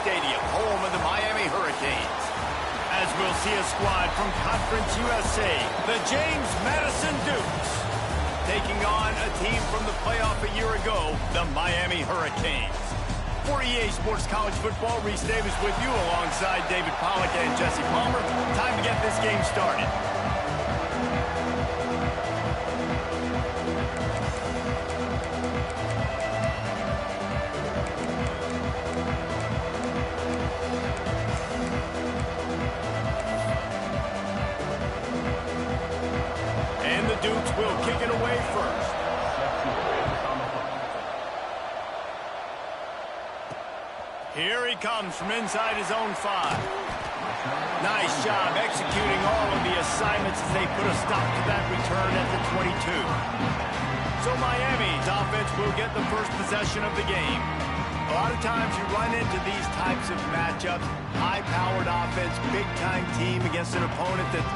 Stadium, home of the Miami Hurricanes. As we'll see a squad from Conference USA, the James Madison Dukes, taking on a team from the playoff a year ago, the Miami Hurricanes. For EA Sports College Football, Reese Davis with you alongside David Pollack and Jesse Palmer. Time to get this game started. Dukes will kick it away first. Here he comes from inside his own 5. Nice job executing all of the assignments as they put a stop to that return at the 22. So Miami's offense will get the first possession of the game. A lot of times you run into these types of matchups, high-powered offense, big-time team against an opponent that's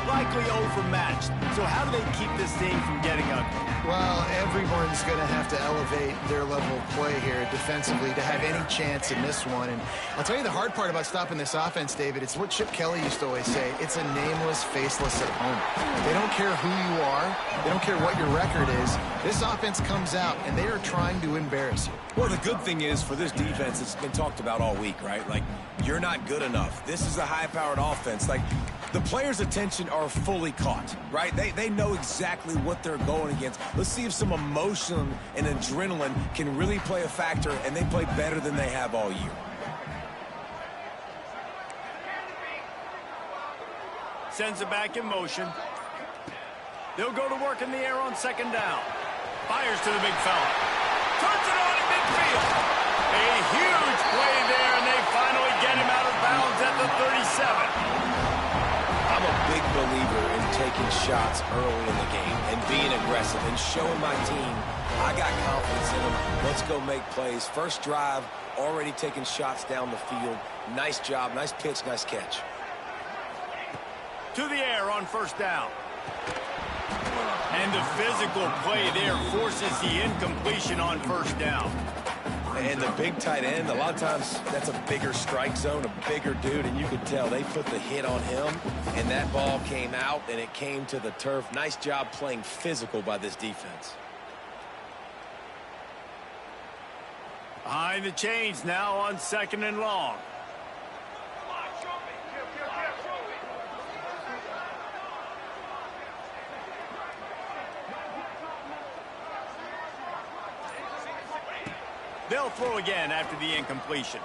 likely overmatched. So how do they keep this thing from getting ugly? Well, everyone's going to have to elevate their level of play here defensively to have any chance in this one. And I'll tell you the hard part about stopping this offense, David, it's what Chip Kelly used to always say. It's a nameless, faceless opponent. They don't care who you are. They don't care what your record is. This offense comes out, and they are trying to embarrass you. Well, the good thing is for this defense, it's been talked about all week, right? Like, you're not good enough. This is a high-powered offense. Like, the players' attention are fully caught, right? They know exactly what they're going against. Let's see if some emotion and adrenaline can really play a factor, and they play better than they have all year. Sends it back in motion. They'll go to work in the air on second down. Fires to the big fella. Turns it on in midfield. A huge play there, and they finally get him out of bounds at the 37. I'm a big believer in taking shots early in the game and being aggressive and showing my team I got confidence in them. Let's go make plays. First drive, already taking shots down the field. Nice job, nice pitch, nice catch. To the air on first down. And the physical play there forces the incompletion on first down. And the big tight end, a lot of times that's a bigger strike zone, a bigger dude, and you could tell they put the hit on him, and that ball came out, and it came to the turf. Nice job playing physical by this defense. Behind the chains now on second and long. They'll throw again after the incompletion.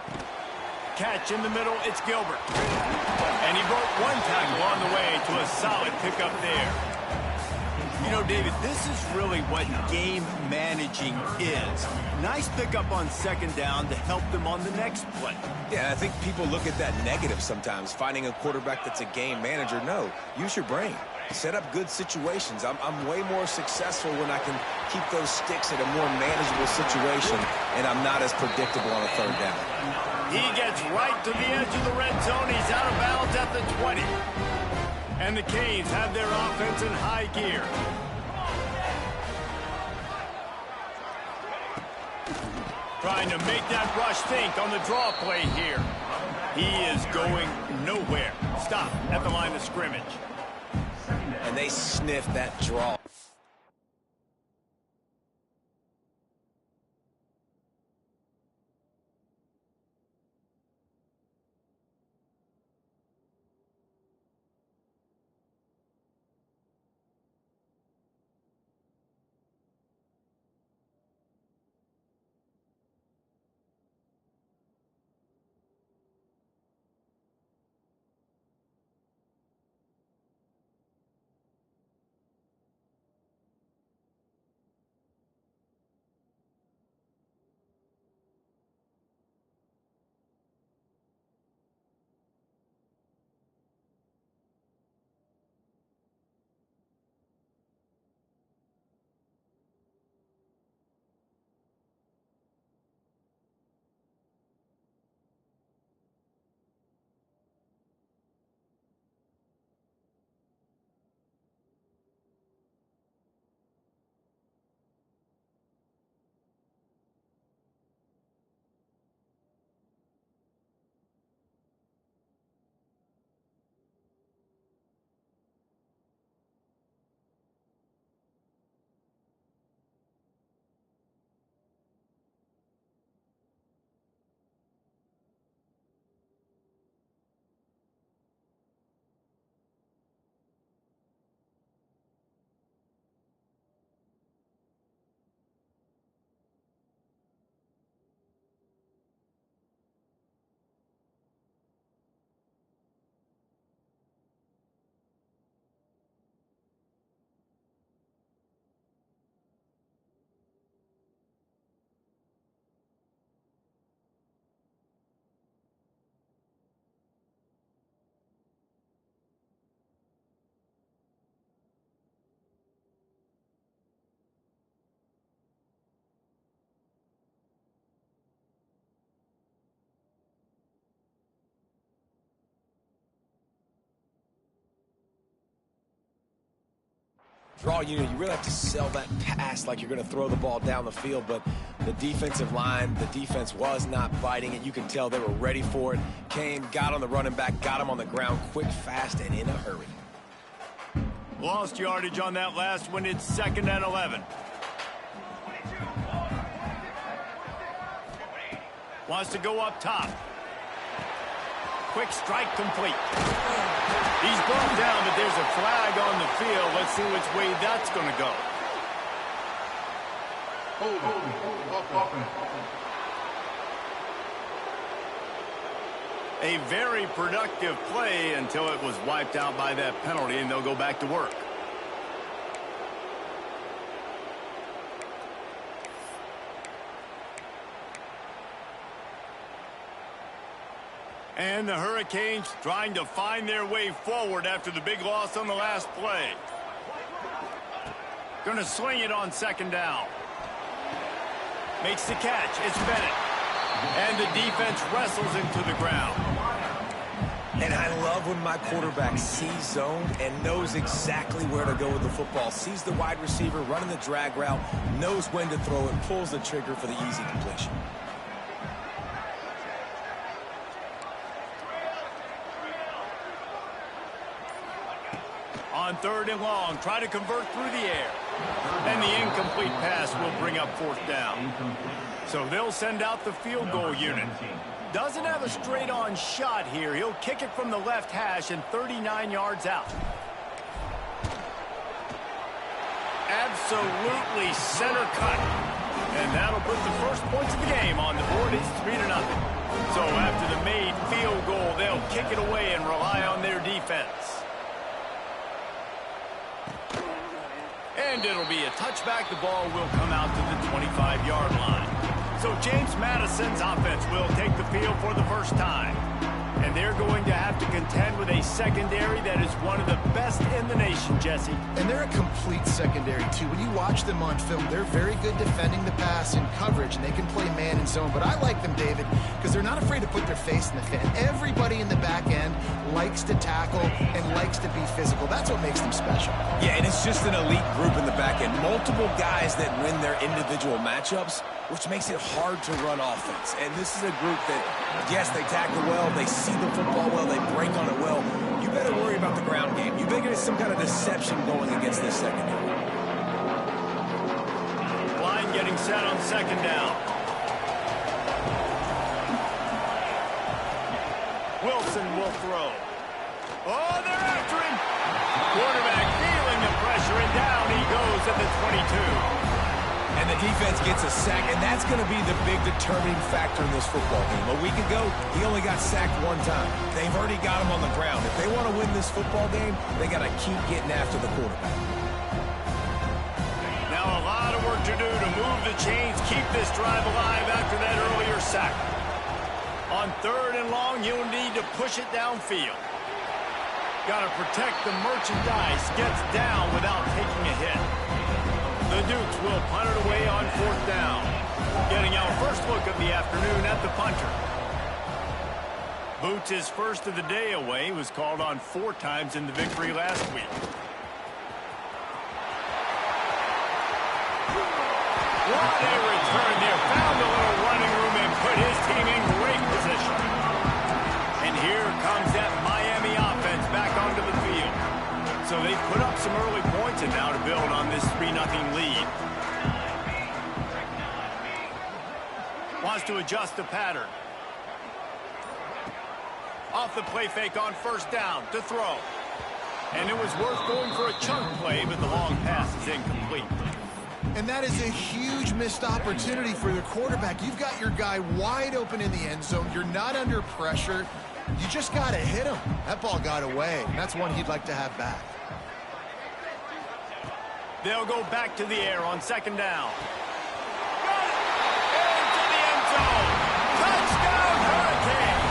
Catch in the middle, it's Gilbert. And he broke one tackle on the way to a solid pickup there. You know, David, this is really what game managing is. Nice pickup on second down to help them on the next play. Yeah, I think people look at that negative sometimes, finding a quarterback that's a game manager. No, use your brain. Set up good situations. I'm way more successful when I can keep those sticks at a more manageable situation, and I'm not as predictable on a third down. He gets right to the edge of the red zone. He's out of bounds at the 20. And the Canes have their offense in high gear. Trying to make that rush think on the draw play here. He is going nowhere. Stop at the line of scrimmage. And they sniff that draw. Draw unit, you really have to sell that pass like you're going to throw the ball down the field, but the defensive line, the defense was not biting it. You can tell they were ready for it. Came, got on the running back, got him on the ground quick, fast, and in a hurry. Lost yardage on that last one. It's 2nd and 11. Wants to go up top. Quick strike complete. He's brought down, but there's a flag on the field. Let's see which way that's going to go. A very productive play until it was wiped out by that penalty, and they'll go back to work. And the Hurricanes trying to find their way forward after the big loss on the last play. Going to sling it on 2nd down. Makes the catch. It's Bennett. And the defense wrestles him to the ground. And I love when my quarterback sees zone and knows exactly where to go with the football. Sees the wide receiver running the drag route, knows when to throw it, pulls the trigger for the easy completion. On 3rd and long, try to convert through the air. And the incomplete pass will bring up 4th down. So they'll send out the field goal unit. Doesn't have a straight-on shot here. He'll kick it from the left hash and 39 yards out. Absolutely center cut. And that'll put the first points of the game on the board. It's 3-0. So after the made field goal, they'll kick it away and rely on their defense. And it'll be a touchback. The ball will come out to the 25-yard line. So James Madison's offense will take the field for the first time. And they're going to have to contend with a secondary that is one of the best in the nation, Jesse. And they're a complete secondary, too. When you watch them on film, they're very good defending the pass and coverage, and they can play man and zone. But I like them, David, because they're not afraid to put their face in the fan. Everybody in the back end likes to tackle and likes to be physical. That's what makes them special. Yeah, and it's just an elite group in the back end. Multiple guys that win their individual matchups, which makes it hard to run offense. And this is a group that, yes, they tackle well, they see the football well, they break on it well. You better worry about the ground game. You better get some kind of deception going against this secondary. Line getting set on second down. Wilson will throw. Oh, they're after him. Quarterback feeling the pressure, and down he goes at the 22. And the defense gets a sack, and that's going to be the big determining factor in this football game. A week ago, he only got sacked one time. They've already got him on the ground. If they want to win this football game, they got to keep getting after the quarterback. Now a lot of work to do to move the chains, keep this drive alive after that earlier sack. On 3rd and long, you'll need to push it downfield. Got to protect the merchandise, gets down without taking a hit. The Dukes will punt it away on 4th down. Getting our first look of the afternoon at the punter. Boots' first of the day away was called on 4 times in the victory last week. What a return there. Found a little running room and put his team in great position. And here comes that Miami offense back onto the field. So they put up some early points and now to build on this 3-0 lead. Wants to adjust the pattern. Off the play fake on 1st down to throw. And it was worth going for a chunk play, but the long pass is incomplete. And that is a huge missed opportunity for the quarterback. You've got your guy wide open in the end zone. You're not under pressure. You just got to hit him. That ball got away. That's one he'd like to have back. They'll go back to the air on 2nd down. Got it! Into the end zone. Touchdown, Hurricane!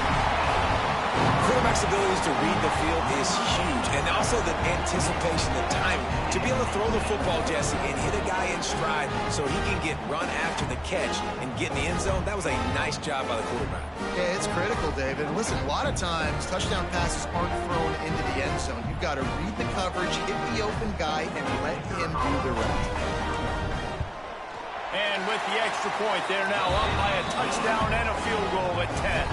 Quarterback's abilities to read the field is huge. And also the anticipation, the timing. To be able to throw the football, Jesse, and hit a guy in stride so he can get run after the catch and get in the end zone, that was a nice job by the quarterback. Yeah, it's critical, David. Listen, a lot of times touchdown passes aren't thrown into the end zone. You've got to read the coverage, hit the open guy, and let him do the rest. And with the extra point, they're now up by a touchdown and a field goal at 10.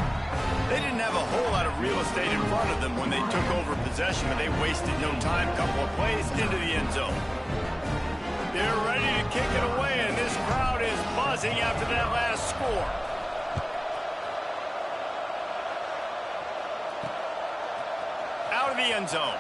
They didn't have a whole lot of real estate in front of them when they took over possession, but they wasted no time. Couple of plays into the end zone. They're ready to kick it away, and this crowd is buzzing after that last score. Out of the end zone.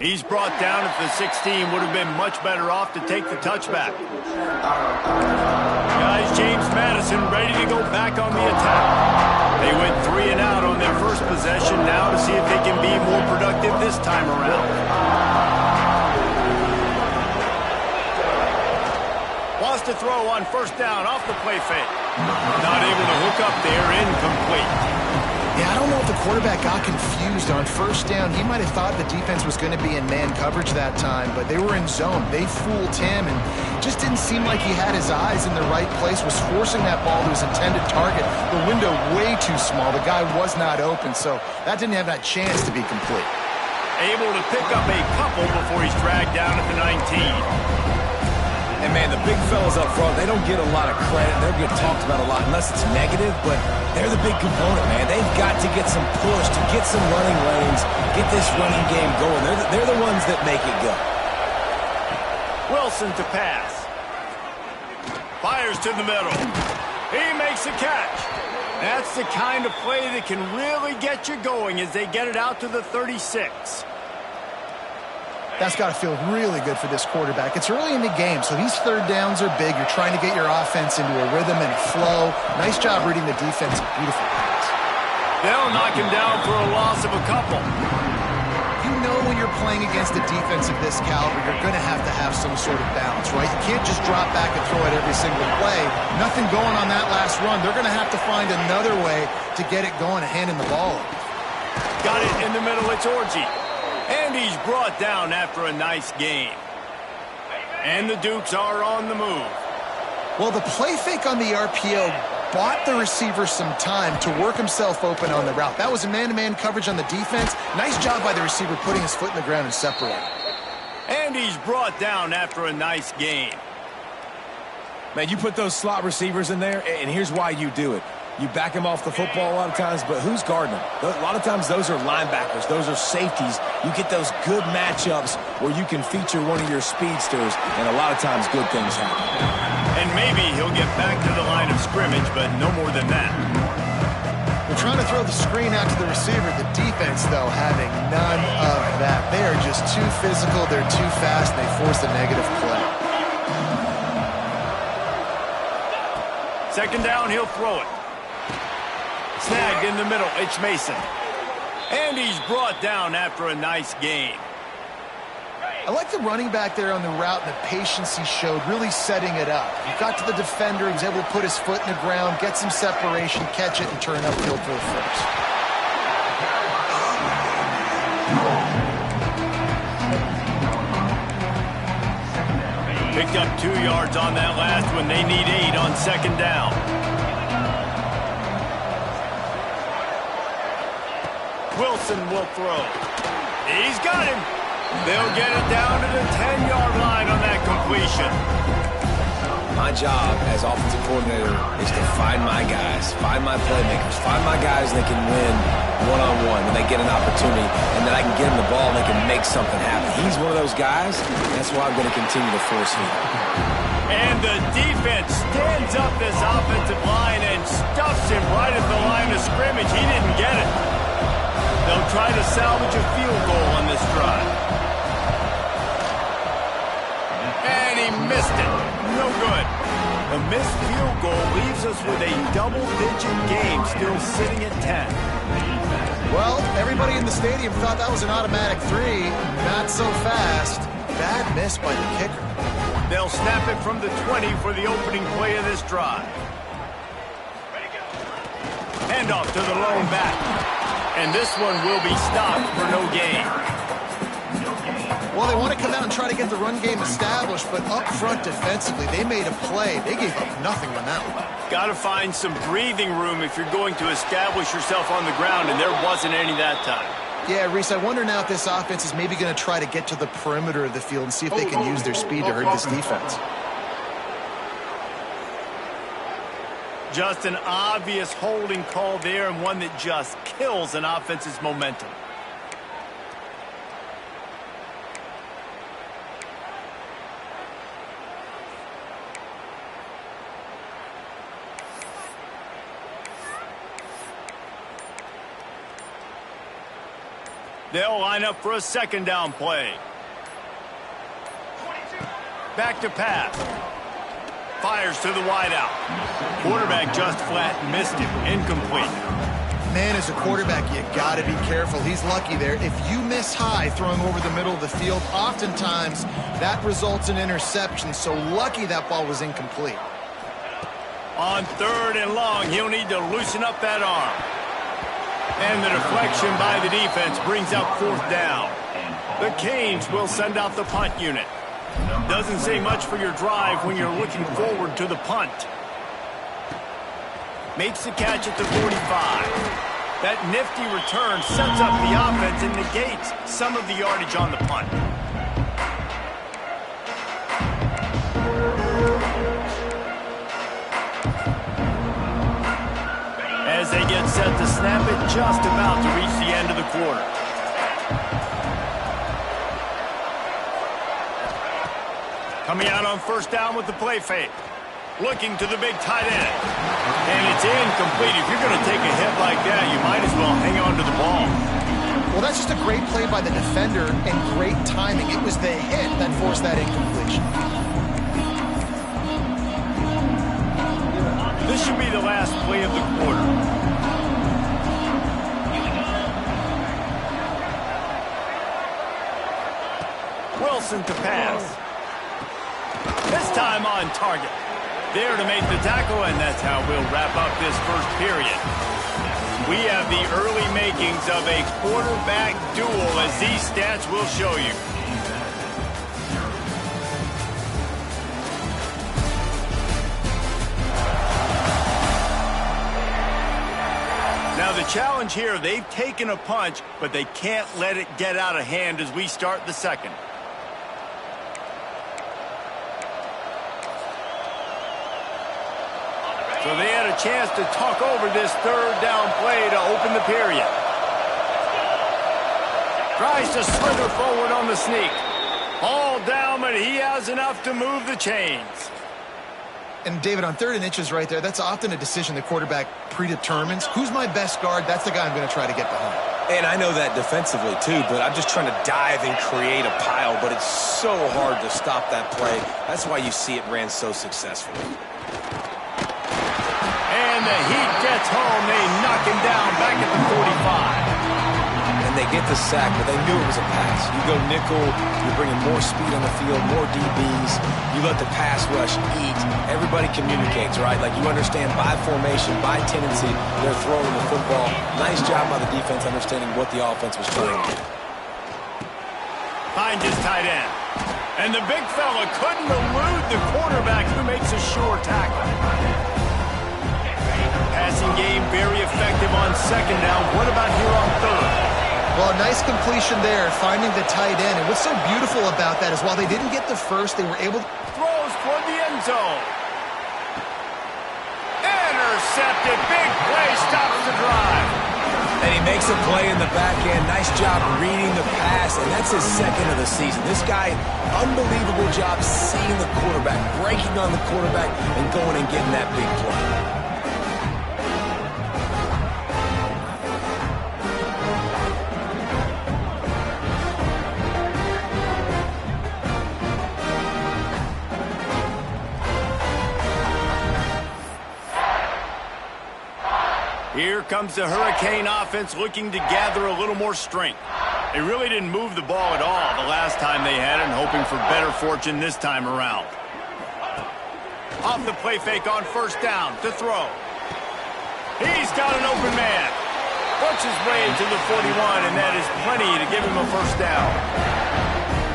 He's brought down at the 16. Would have been much better off to take the touchback. Guys, James Madison ready to go back on the attack. They went 3 and out on their first possession. Now to see if they can be more productive this time around. Wants to throw on first down off the play fake. Not able to hook up there, incomplete. Yeah, I don't know if the quarterback got confused on first down. He might have thought the defense was going to be in man coverage that time, but they were in zone. They fooled him and just didn't seem like he had his eyes in the right place, was forcing that ball to his intended target. The window way too small. The guy was not open, so that didn't have that chance to be complete. Able to pick up a couple before he's dragged down at the 19. And, man, the big fellas up front, they don't get a lot of credit. They'll get talked about a lot unless it's negative, but they're the big component, man. They've got to get some push, to get some running lanes, get this running game going. They're the ones that make it go. Wilson to pass. Fires to the middle. He makes a catch. That's the kind of play that can really get you going as they get it out to the 36. That's got to feel really good for this quarterback. It's early in the game, so these third downs are big. You're trying to get your offense into a rhythm and a flow. Nice job reading the defense. Beautiful pass. They'll knock him down for a loss of a couple. You know when you're playing against a defense of this caliber, you're going to have some sort of balance, right? You can't just drop back and throw it every single play. Nothing going on that last run. They're going to have to find another way to get it going and handing the ball over. Got it in the middle. It's Orji. And he's brought down after a nice game. And the Dukes are on the move. Well, the play fake on the RPO bought the receiver some time to work himself open on the route. That was a man-to-man coverage on the defense. Nice job by the receiver putting his foot in the ground and separating. And he's brought down after a nice game. Man, you put those slot receivers in there, and here's why you do it. You back him off the football a lot of times, but who's guarding him? A lot of times those are linebackers. Those are safeties. You get those good matchups where you can feature one of your speedsters, and a lot of times good things happen. And maybe he'll get back to the line of scrimmage, but no more than that. They're trying to throw the screen out to the receiver. The defense, though, having none of that. They are just too physical. They're too fast. They force a negative play. Second down, he'll throw it. Snagged in the middle, it's Mason. And he's brought down after a nice game. I like the running back there on the route and the patience he showed, really setting it up. He got to the defender, he was able to put his foot in the ground, get some separation, catch it, and turn upfield for the first. Picked up 2 yards on that last one. They need 8 on second down. Wilson will throw. He's got him. They'll get it down to the 10-yard line on that completion. My job as offensive coordinator is to find my guys, find my playmakers, find my guys that can win one-on-one when they get an opportunity, and then I can get them the ball and they can make something happen. He's one of those guys, and that's why I'm going to continue to force him. And the defense stands up this offensive line and stuffs him right at the line of scrimmage. He didn't get it. They'll try to salvage a field goal on this drive. And he missed it. No good. The missed field goal leaves us with a double-digit game still sitting at 10. Well, everybody in the stadium thought that was an automatic 3. Not so fast. Bad miss by the kicker. They'll snap it from the 20 for the opening play of this drive. Handoff to the lone back. And this one will be stopped for no gain. Well, they want to come out and try to get the run game established, but up front defensively, they made a play. They gave up nothing on that one. Got to find some breathing room if you're going to establish yourself on the ground, and there wasn't any that time. Yeah, Reese, I wonder now if this offense is maybe going to try to get to the perimeter of the field and see if they can use their speed to hurt this defense. Just an obvious holding call there, and one that just kills an offense's momentum. They'll line up for a second down play. Back to pass. Fires to the wideout. Quarterback just flat missed him. Incomplete. Man, as a quarterback, you got to be careful. He's lucky there. If you miss high throwing over the middle of the field, oftentimes that results in interception. So lucky that ball was incomplete. On 3rd and long, he'll need to loosen up that arm. And the deflection by the defense brings up 4th down. The Canes will send out the punt unit. Doesn't say much for your drive when you're looking forward to the punt. Makes the catch at the 45. That nifty return sets up the offense and negates some of the yardage on the punt. As they get set to snap it, just about to reach the end of the quarter. Coming out on 1st down with the play fake. Looking to the big tight end. And it's incomplete. If you're going to take a hit like that, you might as well hang on to the ball. Well, that's just a great play by the defender and great timing. It was the hit that forced that incompletion. This should be the last play of the quarter. Wilson to pass. This time on target. There to make the tackle, and that's how we'll wrap up this first period. We have the early makings of a quarterback duel, as these stats will show you. Now the challenge here, they've taken a punch, but they can't let it get out of hand as we start the second. So they had a chance to talk over this 3rd down play to open the period. Tries to slither forward on the sneak. All down, but he has enough to move the chains. And, David, on 3rd and inches right there, that's often a decision the quarterback predetermines. Who's my best guard? That's the guy I'm going to try to get behind. And I know that defensively, too, but I'm just trying to dive and create a pile, but it's so hard to stop that play. That's why you see it ran so successfully. And the heat gets home. They knock him down back at the 45. And they get the sack, but they knew it was a pass. You go nickel, you're bringing more speed on the field, more DBs. You let the pass rush eat. Everybody communicates, right? Like you understand by formation, by tendency, they're throwing the football. Nice job by the defense understanding what the offense was trying to do. Finds his tight end. And the big fella couldn't elude the quarterback who makes a sure tackle. Passing game very effective on 2nd down. What about here on 3rd? Well, a nice completion there, finding the tight end. And what's so beautiful about that is while they didn't get the first, they were able to... Throws toward the end zone. Intercepted. Big play stops the drive. And he makes a play in the back end. Nice job reading the pass, and that's his 2nd of the season. This guy, unbelievable job seeing the quarterback, breaking on the quarterback, and going and getting that big play. Here comes the Hurricane offense looking to gather a little more strength. They really didn't move the ball at all the last time they had it, and hoping for better fortune this time around. Off the play fake on 1st down to throw. He's got an open man. Works his way to the 41, and that is plenty to give him a 1st down.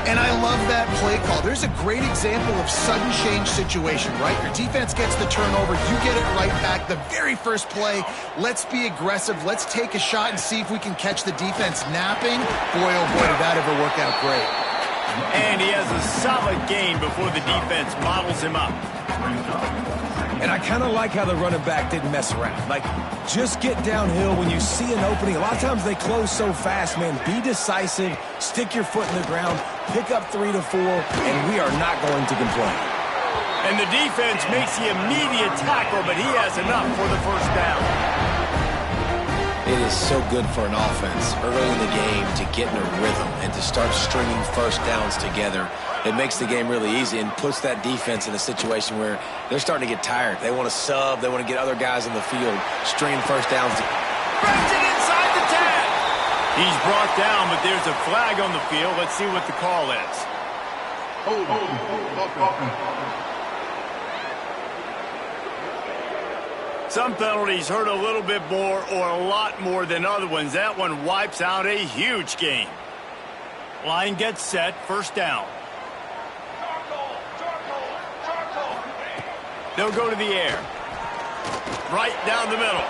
And I love that play call. There's a great example of sudden change situation, right? Your defense gets the turnover. You get it right back. The very first play, let's be aggressive. Let's take a shot and see if we can catch the defense napping. Boy, oh boy, did that ever work out great. And he has a solid gain before the defense models him up. And I kind of like how the running back didn't mess around. Like, just get downhill when you see an opening. A lot of times they close so fast, man. Be decisive, stick your foot in the ground, pick up 3 to 4, and we are not going to complain. And the defense makes the immediate tackle, but he has enough for the 1st down. It is so good for an offense early in the game to get in a rhythm and to start stringing first downs together. It makes the game really easy and puts that defense in a situation where they're starting to get tired. They want to sub. They want to get other guys on the field, stringing first downs. Brings it inside the 10. He's brought down, but there's a flag on the field. Let's see what the call is. Some penalties hurt a little bit more or a lot more than other ones. That one wipes out a huge game. Line gets set, first down. They'll go to the air. Right down the middle.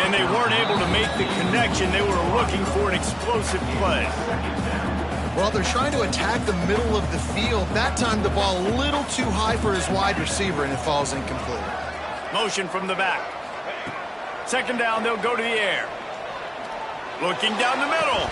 And they weren't able to make the connection. They were looking for an explosive play. Well, they're trying to attack the middle of the field. That time the ball a little too high for his wide receiver, and it falls incomplete. Motion from the back. Second down, they'll go to the air. Looking down the middle.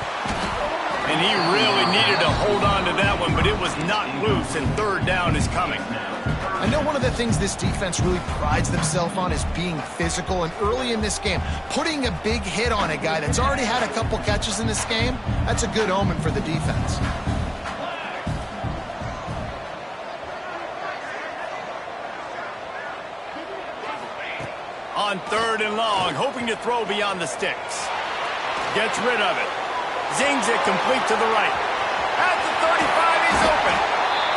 And he really needed to hold on to that one, but it was not loose, and third down is coming. I know one of the things this defense really prides themselves on is being physical, and early in this game, putting a big hit on a guy that's already had a couple catches in this game, that's a good omen for the defense. On third and long, hoping to throw beyond the sticks. Gets rid of it. Zings it complete to the right. At the 35, he's open.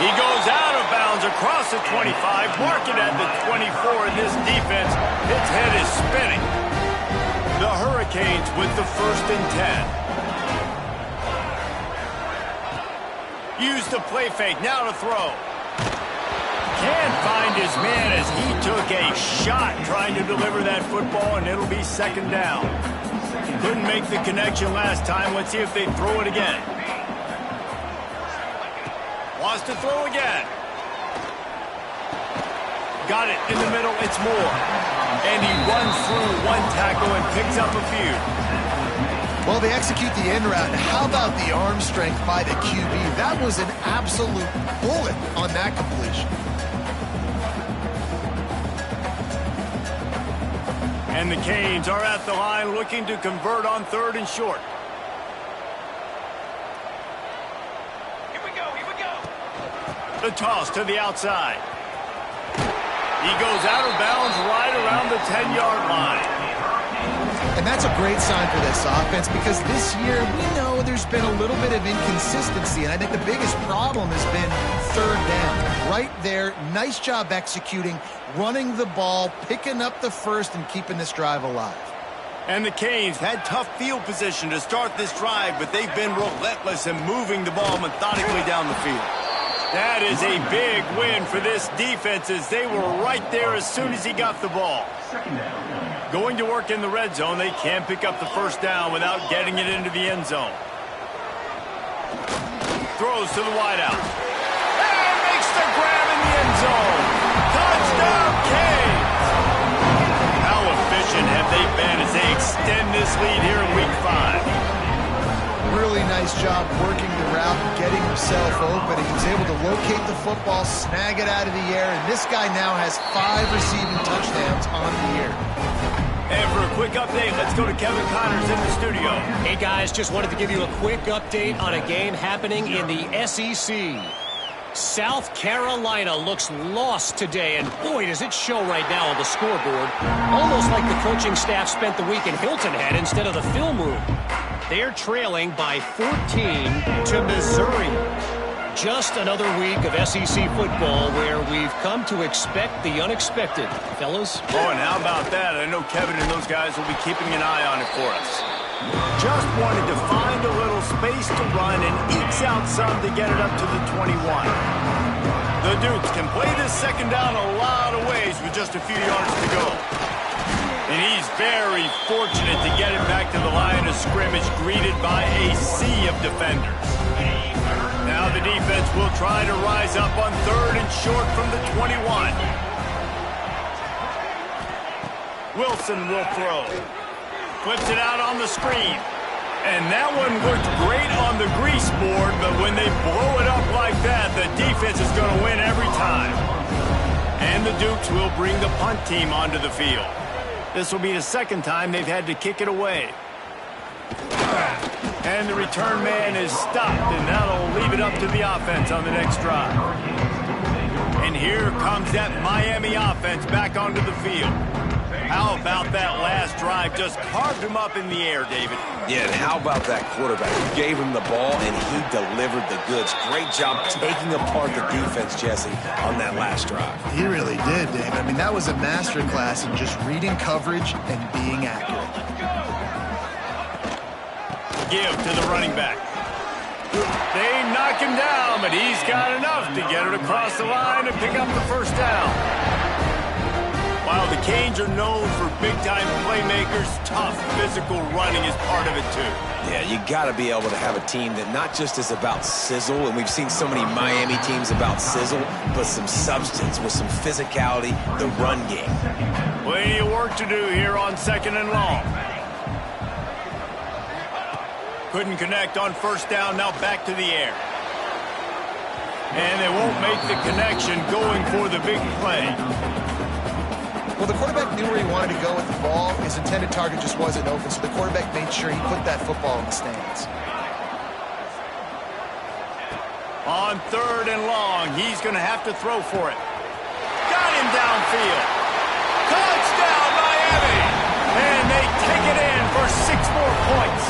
He goes out of bounds across the 25, mark it at the 24, and this defense, its head is spinning. The Hurricanes with the 1st and 10. Use the play fake, now to throw. Can't find his man as he took a shot trying to deliver that football, and it'll be second down. Couldn't make the connection last time. Let's see if they throw it again. Wants to throw again. Got it in the middle. It's Moore. And he runs through one tackle and picks up a few. Well, they execute the end route. How about the arm strength by the QB? That was an absolute bullet on that completion. And the Canes are at the line looking to convert on third and short. Here we go. The toss to the outside. He goes out of bounds right around the 10-yard line. And that's a great sign for this offense because this year we know there's been a little bit of inconsistency, and I think the biggest problem has been third down. Right there, nice job executing, running the ball, picking up the first, and keeping this drive alive. And the Canes had tough field position to start this drive, but they've been relentless in moving the ball methodically down the field. That is a big win for this defense as they were right there as soon as he got the ball. Going to work in the red zone, they can't pick up the first down without getting it into the end zone. Throws to the wideout. And makes the grab in the end zone. Touchdown, Canes! How efficient have they been as they extend this lead here in Week 5? Really nice job working the route, getting himself open. He was able to locate the football, snag it out of the air, and this guy now has 5 receiving touchdowns on the year. And for a quick update, let's go to Kevin Connors in the studio. Hey, guys, just wanted to give you a quick update on a game happening in the SEC. South Carolina looks lost today, and boy, does it show right now on the scoreboard. Almost like the coaching staff spent the week in Hilton Head instead of the film room. They're trailing by 14 to Missouri. Just another week of SEC football where we've come to expect the unexpected. Fellas? Oh, and how about that? I know Kevin and those guys will be keeping an eye on it for us. Just wanted to find a little space to run and ekes out some to get it up to the 21. The Dukes can play this second down a lot of ways with just a few yards to go. And he's very fortunate to get it back to the line of scrimmage, greeted by a sea of defenders. Now the defense will try to rise up on third and short from the 21. Wilson will throw. Flips it out on the screen. And that one worked great on the grease board, but when they blow it up like that, the defense is going to win every time. And the Dukes will bring the punt team onto the field. This will be the second time they've had to kick it away. And the return man is stopped, and that'll leave it up to the offense on the next drive. And here comes that Miami offense back onto the field. How about that last drive? Just carved him up in the air, David. Yeah, and how about that quarterback? You gave him the ball, and he delivered the goods. Great job taking apart the defense, Jesse, on that last drive. He really did, David. I mean, that was a masterclass in just reading coverage and being accurate. Give to the running back. They knock him down, but he's got enough to get it across the line and pick up the first down. While the Canes are known for big-time playmakers, tough physical running is part of it, too. Yeah, you got to be able to have a team that not just is about sizzle, and we've seen so many Miami teams about sizzle, but some substance with some physicality, the run game. Plenty of work to do here on 2nd and long. Couldn't connect on first down, now back to the air. And they won't make the connection going for the big play. Well, the quarterback knew where he wanted to go with the ball. His intended target just wasn't open, so the quarterback made sure he put that football in the stands. On 3rd and long, he's going to have to throw for it. Got him downfield. Touchdown, Miami! And they take it in for 6 more points.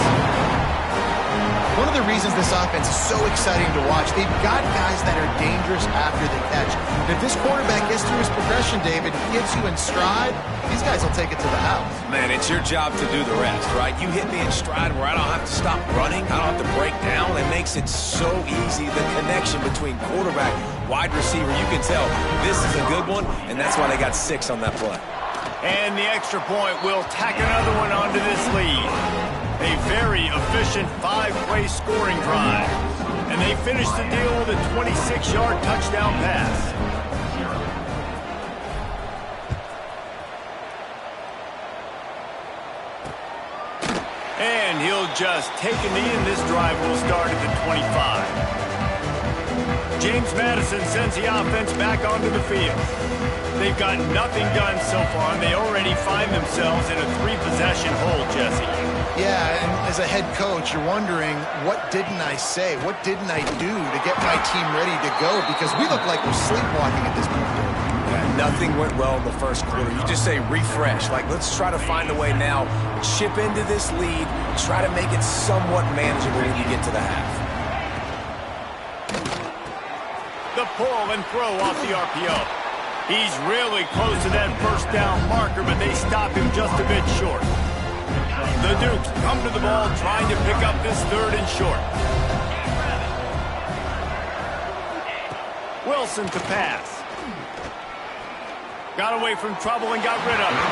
One of the reasons this offense is so exciting to watch, they've got guys that are dangerous after the catch. And if this quarterback gets through his progression, David, gets you in stride, these guys will take it to the house. Man, it's your job to do the rest, right? You hit me in stride where I don't have to stop running, I don't have to break down. It makes it so easy, the connection between quarterback, wide receiver. You can tell this is a good one, and that's why they got 6 on that play. And the extra point will tack another one onto this lead. A very efficient 5-play scoring drive. And they finish the deal with a 26-yard touchdown pass. And he'll just take a knee, and this drive will start at the 25. James Madison sends the offense back onto the field. They've got nothing done so far, and they already find themselves in a 3-possession hole, Jesse. Yeah, and as a head coach, you're wondering, what didn't I say? What didn't I do to get my team ready to go? Because we look like we're sleepwalking at this point. Yeah, nothing went well in the first quarter. You just say refresh. Like, let's try to find a way now. Chip into this lead. Try to make it somewhat manageable when you get to the half. The pull and throw off the RPO. He's really close to that first down marker, but they stop him just a bit short. The Dukes come to the ball trying to pick up this 3rd and short. Wilson to pass. Got away from trouble and got rid of it.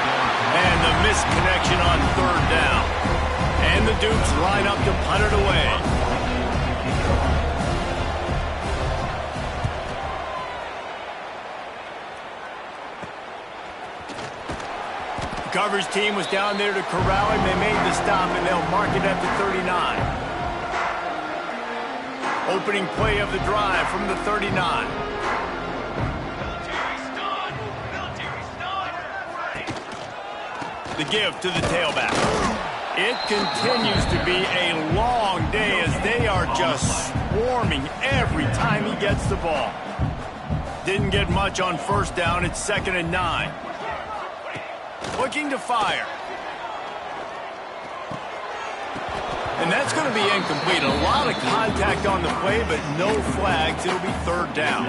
And the misconnection on 3rd down. And the Dukes line up to punt it away. Coverage team was down there to corral him. They made the stop, and they'll mark it at the 39. Opening play of the drive from the 39. The give to the tailback. It continues to be a long day as they are just swarming every time he gets the ball. Didn't get much on first down. It's 2nd and 9. Looking to fire. And that's going to be incomplete. A lot of contact on the play, but no flags. It'll be 3rd down.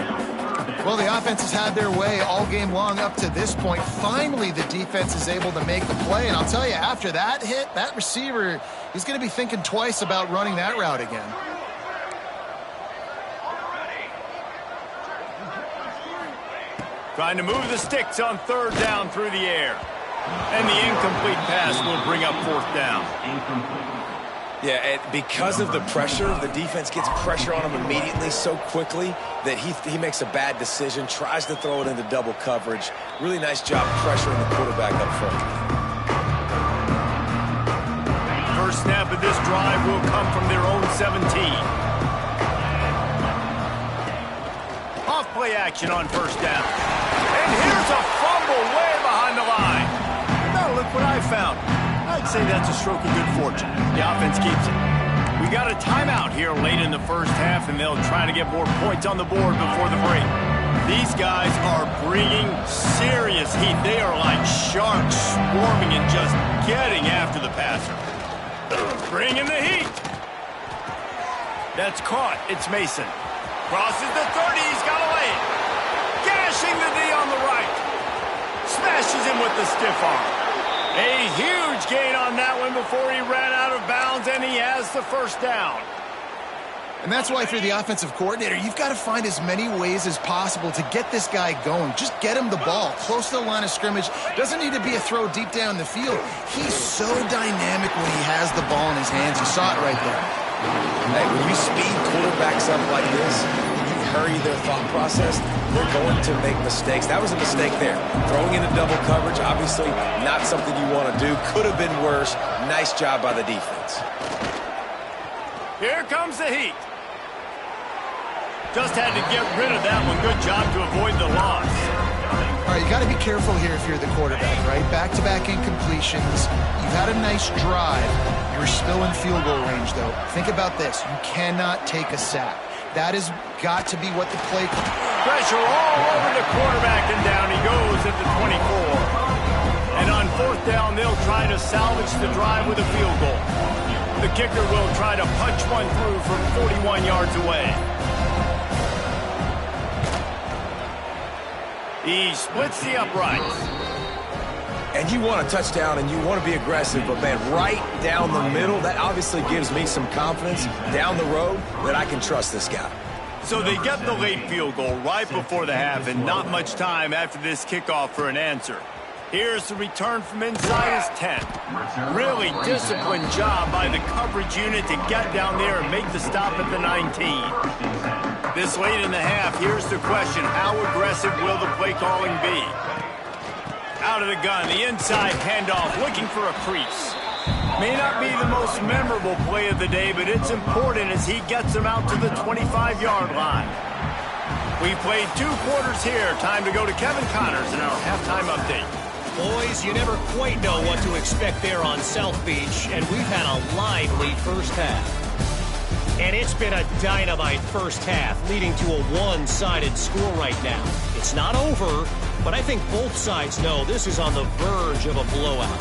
Well, the offense has had their way all game long up to this point. Finally, the defense is able to make the play. And I'll tell you, after that hit, that receiver, he's going to be thinking twice about running that route again. Trying to move the sticks on 3rd down through the air. And the incomplete pass will bring up 4th down. Yeah, and because of the pressure, the defense gets pressure on him immediately so quickly that he makes a bad decision, tries to throw it into double coverage. Really nice job pressuring the quarterback up front. First snap of this drive will come from their own 17. Off play action on first down. And here's a fumble way behind the line. Now look what I found. I I'd say that's a stroke of good fortune. The offense keeps it. We got a timeout here late in the first half, and they'll try to get more points on the board before the break. These guys are bringing serious heat. They are like sharks swarming and just getting after the passer. Bringing the heat. That's caught. It's Mason. Crosses the 30. He's got to lay it. Gashing the D on the right. Smashes him with the stiff arm. A huge gain on that one before he ran out of bounds, and he has the first down. And that's why, if you're the offensive coordinator, you've got to find as many ways as possible to get this guy going. Just get him the ball close to the line of scrimmage. Doesn't need to be a throw deep down the field. He's so dynamic when he has the ball in his hands. You saw it right there. Hey, when you speed quarterbacks up like this, you hurry their thought process, they're going to make mistakes. That was a mistake there. Throwing into double coverage, obviously not something you want to do. Could have been worse. Nice job by the defense. Here comes the heat. Just had to get rid of that one. Good job to avoid the loss. All right, you got to be careful here if you're the quarterback, right? Back-to-back incompletions. You've had a nice drive. You're still in field goal range, though. Think about this. You cannot take a sack. That has got to be what the play... Pressure all over the quarterback, and down he goes at the 24. And on fourth down, they'll try to salvage the drive with a field goal. The kicker will try to punch one through from 41 yards away. He splits the uprights. And you want a touchdown and you want to be aggressive, but man, right down the middle, that obviously gives me some confidence down the road that I can trust this guy. So they get the late field goal right before the half, and not much time after this kickoff for an answer. Here's the return from inside his 10. Really disciplined job by the coverage unit to get down there and make the stop at the 19. This late in the half, here's the question: how aggressive will the play calling be? Out of the gun, the inside handoff, looking for a crease. May not be the most memorable play of the day, but it's important as he gets them out to the 25-yard line. We've played 2 quarters here. Time to go to Kevin Connors in our halftime update. Boys, you never quite know what to expect there on South Beach, and we've had a lively first half. And it's been a dynamite first half, leading to a one-sided score right now. It's not over, but I think both sides know this is on the verge of a blowout.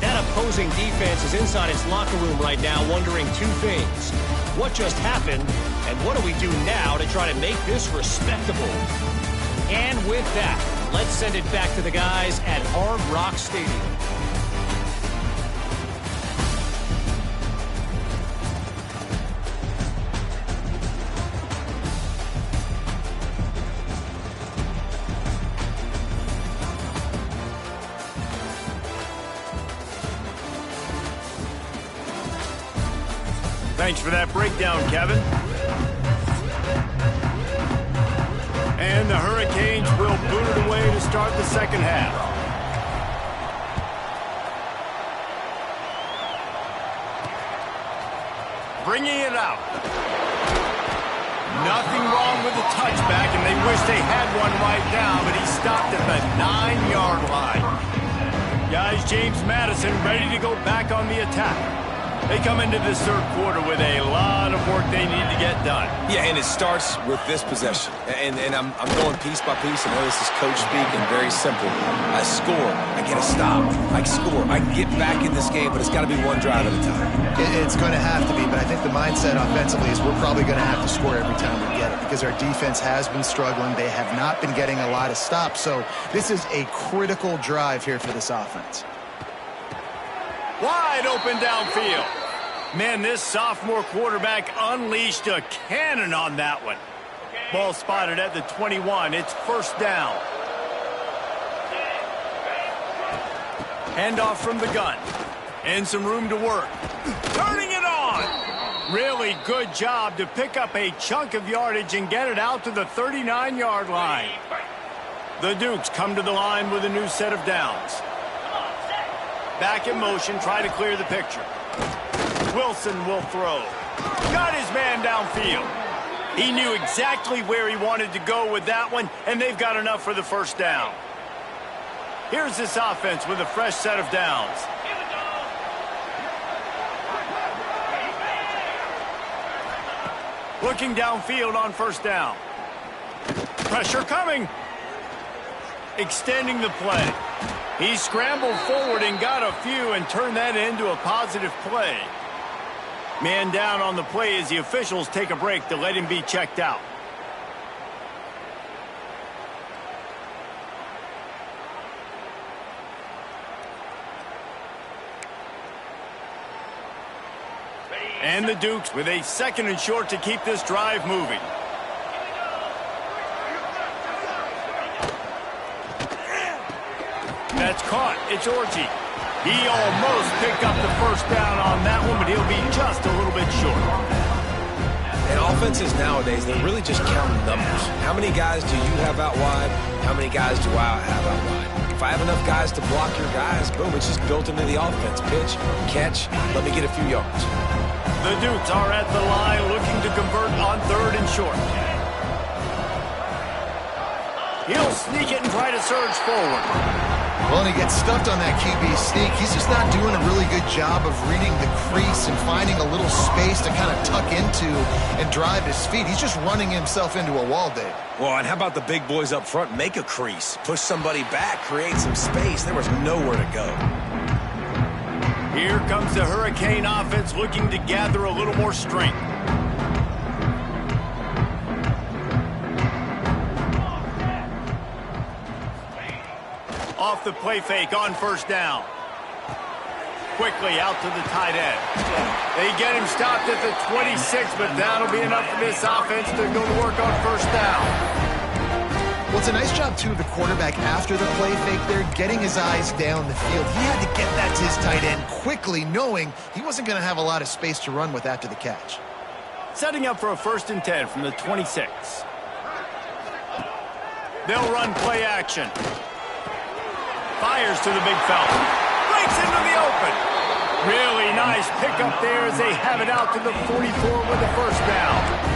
That opposing defense is inside its locker room right now wondering 2 things. What just happened, and what do we do now to try to make this respectable? And with that, let's send it back to the guys at Hard Rock Stadium. Thanks for that breakdown, Kevin. And the Hurricanes will boot it away to start the second half. Bringing it out. Nothing wrong with the touchback, and they wish they had one right now, but he stopped at the 9-yard line. Guys, James Madison ready to go back on the attack. They come into this third quarter with a lot of work they need to get done. Yeah, and it starts with this possession. And I'm going piece by piece. I know this is coach speak and very simple. I score. I get a stop. I score. I can get back in this game, but it's got to be one drive at a time. It's going to have to be, but I think the mindset offensively is we're probably going to have to score every time we get it because our defense has been struggling. They have not been getting a lot of stops. So this is a critical drive here for this offense. Wide open downfield. Man, this sophomore quarterback unleashed a cannon on that one. Ball spotted at the 21. It's first down. Handoff from the gun. And some room to work. Turning it on. Really good job to pick up a chunk of yardage and get it out to the 39-yard line. The Dukes come to the line with a new set of downs. Back in motion, try to clear the picture. Wilson will throw. Got his man downfield. He knew exactly where he wanted to go with that one, and they've got enough for the first down. Here's this offense with a fresh set of downs. Looking downfield on first down. Pressure coming. Extending the play. He scrambled forward and got a few and turned that into a positive play. Man down on the play as the officials take a break to let him be checked out. And the Dukes with a 2nd and short to keep this drive moving. That's caught. It's Orji. He almost picked up the first down on that one, but he'll be just a little bit short. And offenses nowadays, they're really just counting numbers. How many guys do you have out wide? How many guys do I have out wide? If I have enough guys to block your guys, boom, it's just built into the offense. Pitch, catch, let me get a few yards. The Dukes are at the line looking to convert on 3rd and short. He'll sneak it and try to surge forward. Well, and he gets stuffed on that QB sneak. He's just not doing a really good job of reading the crease and finding a little space to kind of tuck into and drive his feet. He's just running himself into a wall, Dave. Well, and how about the big boys up front? Make a crease. Push somebody back. Create some space. There was nowhere to go. Here comes the Hurricane offense looking to gather a little more strength. Off the play fake on first down. Quickly out to the tight end. They get him stopped at the 26, but that'll be enough for this offense to go to work on first down. Well, it's a nice job, too, of the quarterback after the play fake there, getting his eyes down the field. He had to get that to his tight end quickly, knowing he wasn't going to have a lot of space to run with after the catch. Setting up for a 1st and 10 from the 26. They'll run play action. Fires to the big fella. Breaks into the open. Really nice pickup there as they have it out to the 44 with the first down.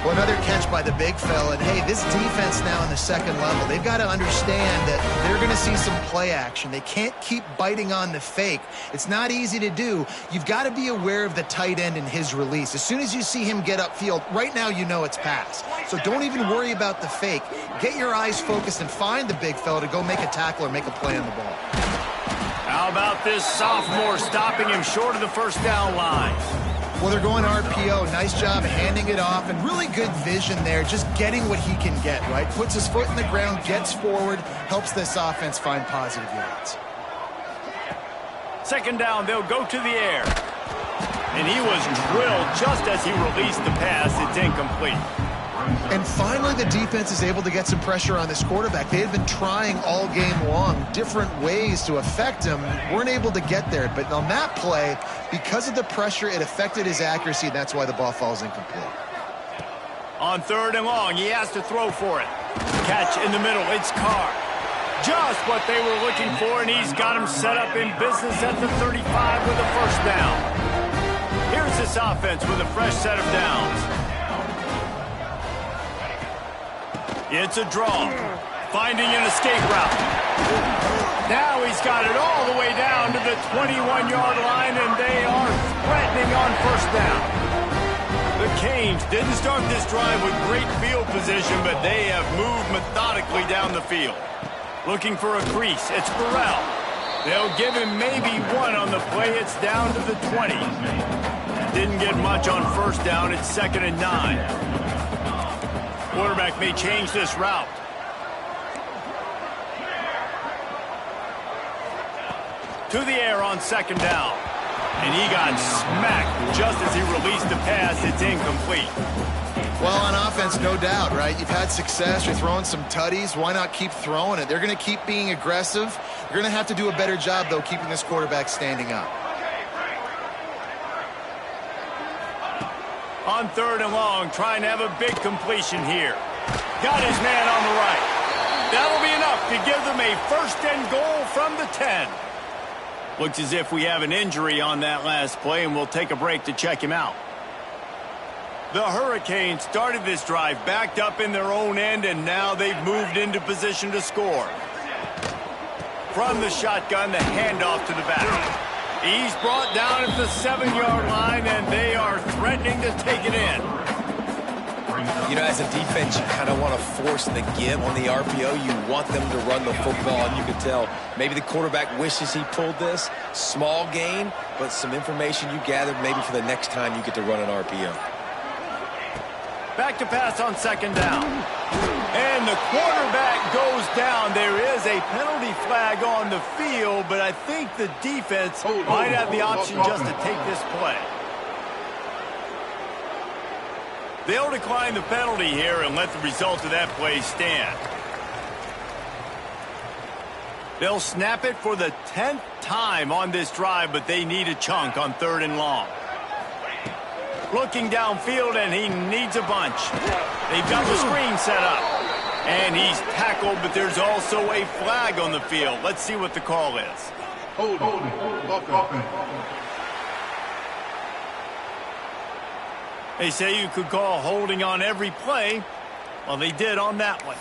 Well, another catch by the big fella. And, hey, this defense now in the 2nd level, they've got to understand that they're going to see some play action. They can't keep biting on the fake. It's not easy to do. You've got to be aware of the tight end and his release. As soon as you see him get upfield, right now you know it's pass. So don't even worry about the fake. Get your eyes focused and find the big fella to go make a tackle or make a play on the ball. How about this sophomore stopping him short of the first down line? Well, they're going RPO. Nice job handing it off, and really good vision there, just getting what he can get, right? Puts his foot in the ground, gets forward, helps this offense find positive yards. 2nd down, they'll go to the air. And he was drilled just as he released the pass. It's incomplete. And finally, the defense is able to get some pressure on this quarterback. They had been trying all game long different ways to affect him. Weren't able to get there. But on that play, because of the pressure, it affected his accuracy. And that's why the ball falls incomplete. On 3rd and long, he has to throw for it. Catch in the middle. It's Carr. Just what they were looking for, and he's got him set up in business at the 35 with a first down. Here's this offense with a fresh set of downs. It's a draw. Finding an escape route. Now he's got it all the way down to the 21-yard line, and they are threatening on first down. The Canes didn't start this drive with great field position, but they have moved methodically down the field. Looking for a crease. It's Burrell. They'll give him maybe one on the play. It's down to the 20. Didn't get much on first down. It's 2nd and 9. Quarterback may change this route. To the air on 2nd down. And he got smacked just as he released the pass. It's incomplete. Well, on offense, no doubt, right? You've had success. You're throwing some tutties. Why not keep throwing it? They're going to keep being aggressive. You're going to have to do a better job, though, keeping this quarterback standing up. On 3rd and long, trying to have a big completion here. Got his man on the right. That'll be enough to give them a 1st and goal from the 10. Looks as if we have an injury on that last play, and we'll take a break to check him out. The Hurricanes started this drive backed up in their own end, and now they've moved into position to score. From the shotgun, the handoff to the back. He's brought down at the 7-yard line, and they are threatening to take it in. You know, as a defense, you kind of want to force the give on the RPO. You want them to run the football, and you can tell maybe the quarterback wishes he pulled this. Small gain, but some information you gathered maybe for the next time you get to run an RPO. Back to pass on second down. And the quarterback goes down. There is a penalty flag on the field, but I think the defense might have the option just to take this play. They'll decline the penalty here and let the result of that play stand. They'll snap it for the 10th time on this drive, but they need a chunk on 3rd and long. Looking downfield, and he needs a bunch. They've got the screen set up. And he's tackled, but there's also a flag on the field. Let's see what the call is. Hold. They say you could call holding on every play. Well, they did on that one.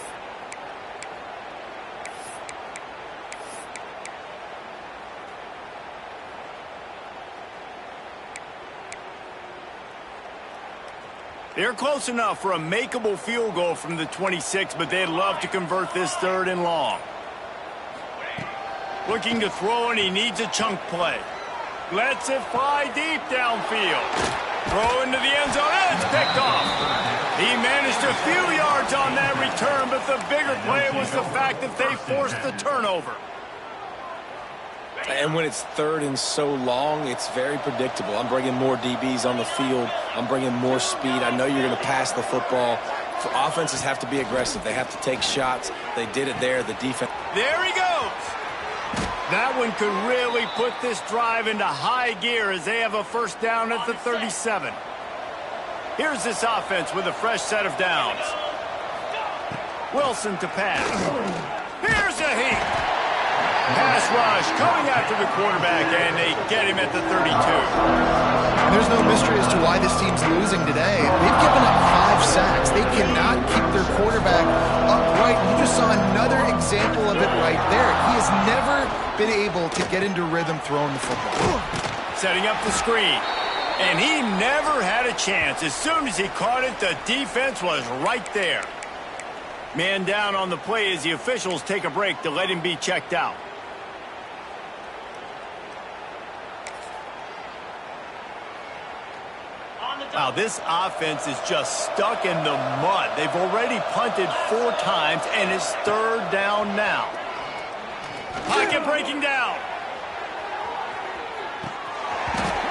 They're close enough for a makeable field goal from the 26, but they'd love to convert this 3rd and long. Looking to throw, and he needs a chunk play. Lets it fly deep downfield. Throw into the end zone, and it's picked off. He managed a few yards on that return, but the bigger play was the fact that they forced the turnover. And when it's 3rd and so long, it's very predictable. I'm bringing more DBs on the field. I'm bringing more speed. I know you're going to pass the football. Offenses have to be aggressive. They have to take shots. They did it there. The defense. There he goes. That one could really put this drive into high gear as they have a first down at the 37. Here's this offense with a fresh set of downs. Wilson to pass. Here's a heat. Pass rush coming after the quarterback, and they get him at the 32. There's no mystery as to why this team's losing today. They've given up 5 sacks. They cannot keep their quarterback upright. You just saw another example of it right there. He has never been able to get into rhythm throwing the football. Setting up the screen. And he never had a chance. As soon as he caught it, the defense was right there. Man down on the play as the officials take a break to let him be checked out. Wow, this offense is just stuck in the mud. They've already punted 4 times, and it's 3rd down now. Pocket breaking down.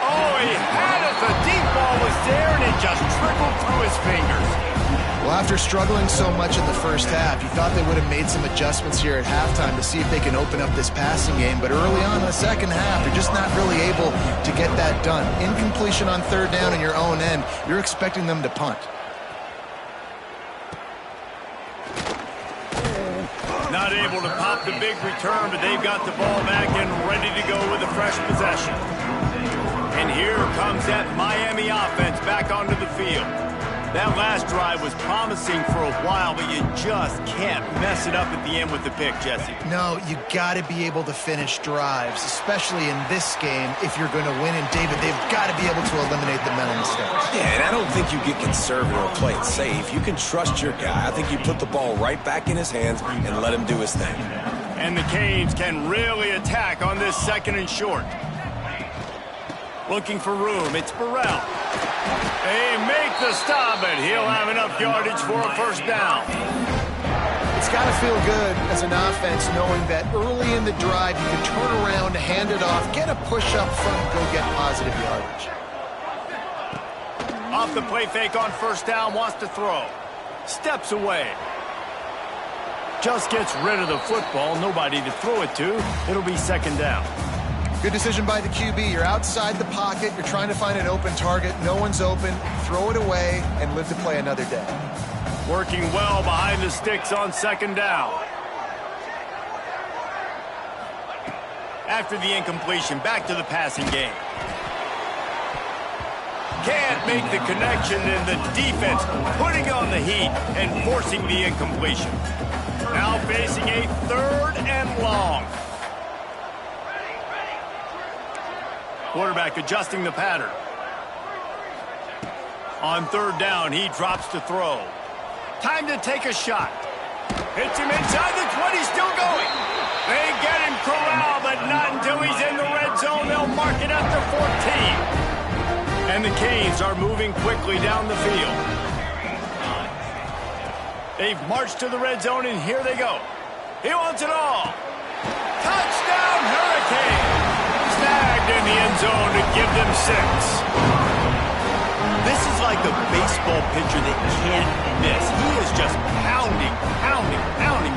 Oh, he had it. The deep ball was there, and it just trickled through his fingers. Well, after struggling so much in the first half, you thought they would have made some adjustments here at halftime to see if they can open up this passing game. But early on in the second half, they're just not really able to get that done. Incompletion on 3rd down in your own end, you're expecting them to punt. Not able to pop the big return, but they've got the ball back and ready to go with a fresh possession. And here comes that Miami offense back onto the field. That last drive was promising for a while, but you just can't mess it up at the end with the pick, Jesse. No, you got to be able to finish drives, especially in this game if you're going to win. And, David, they've got to be able to eliminate the mental mistakes. Yeah, and I don't think you get conservative or play it safe. You can trust your guy. I think you put the ball right back in his hands and let him do his thing. And the Canes can really attack on this 2nd and short. Looking for room, it's Burrell. They make the stop, but he'll have enough yardage for a first down. It's got to feel good as an offense knowing that early in the drive you can turn around, hand it off, get a push up front, go get positive yardage. Off the play fake on first down, wants to throw. Steps away. Just gets rid of the football, nobody to throw it to. It'll be 2nd down. Good decision by the QB. You're outside the pocket. You're trying to find an open target. No one's open. Throw it away and live to play another day. Working well behind the sticks on 2nd down. After the incompletion, back to the passing game. Can't make the connection, and the defense putting on the heat and forcing the incompletion. Now facing a 3rd and long. Quarterback adjusting the pattern. On third down, he drops to throw. Time to take a shot. Hits him inside the 20, still going. They get him corralled, but not until he's in the red zone. They'll mark it at the 14. And the Canes are moving quickly down the field. They've marched to the red zone, and here they go. He wants it all. Touchdown, Hurricane! Snagged in the end zone to give them 6. This is like a baseball pitcher that can't miss. He is just pounding